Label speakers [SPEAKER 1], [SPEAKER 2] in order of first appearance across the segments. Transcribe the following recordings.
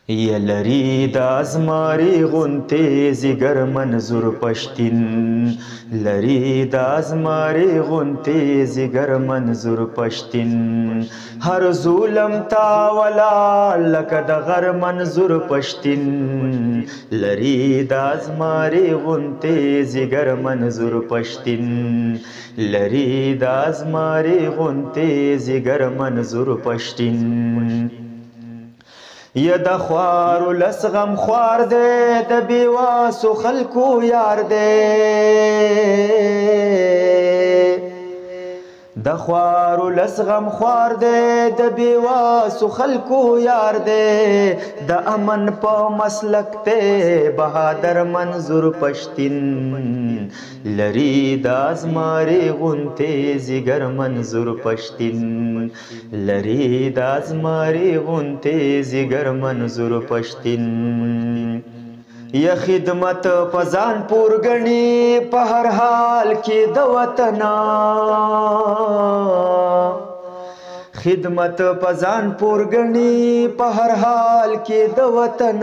[SPEAKER 1] یلری د ازماری غونتی زیگر منظور پشتین لری د ازماری غونتی زیگر منظور پشتین هر ظلم تا ولا لکه د غر منظور پشتین لری د ازماری غونتی زیگر منظور پشتین لری د ازماری غونتی زیگر منظور پشتین یا د خوارو لس غم خوار دی د بیواسو خلکو یار دی د خوارو لس غم خوار دی د بیواسو خلکو یار دی د امن په مسلک ته بهادر منظور پشتین لری د ازماری غونتی زیگر منظور پشتین لری د ازماری غونتی زیگر منظور پشتین یا خدمت پزان پور گنی په هر حال کې د وطن خدمت پزان پور گنی په هر حال کې د وطن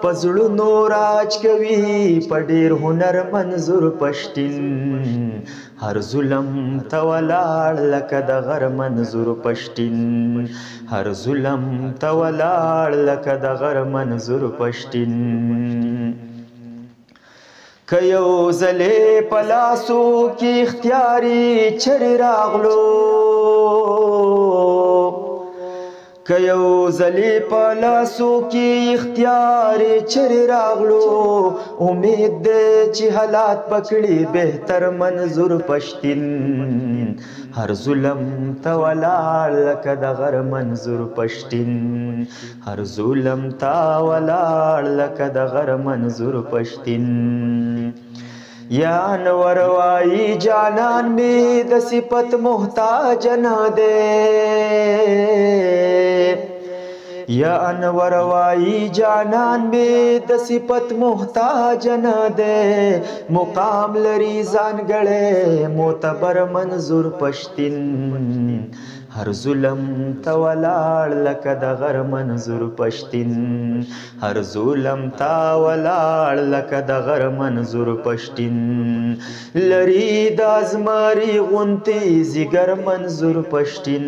[SPEAKER 1] پزړونو راج کوي په ډیر هنر منظور پشتین هر ظلم ته ولاړ لکه د غر منظور پشتین هر ظلم ته ولاړ لکه د غر منظور پشتین که یو ځلې په لاسو کې اختیاري چرې راغلو که یو ځلې په لاسو کې اختیاري چرې راغلو امید دی چې حالات پکړي بهتر منظور پشتین هر ظلم ته ولاړ لکه د غر منظور پشتین هر ظلم ته ولاړ لکه د غر منظور پشتین یا انور وای جانان می د صفت محتاج نه دی یا انور وای جانان می د صفت محتاج نه دی مقام لري ځانګړی معتبر منظور پشتین هر ظلم ته ولاړ لکه د غر منظور پشتین هر ظلم ته ولاړ لکه د غر منظور پشتین لری د ازماری غونتی زیگر منظور پشتین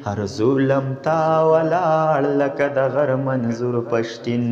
[SPEAKER 1] هر ظلم ته ولاړ لکه د غر منظور پشتین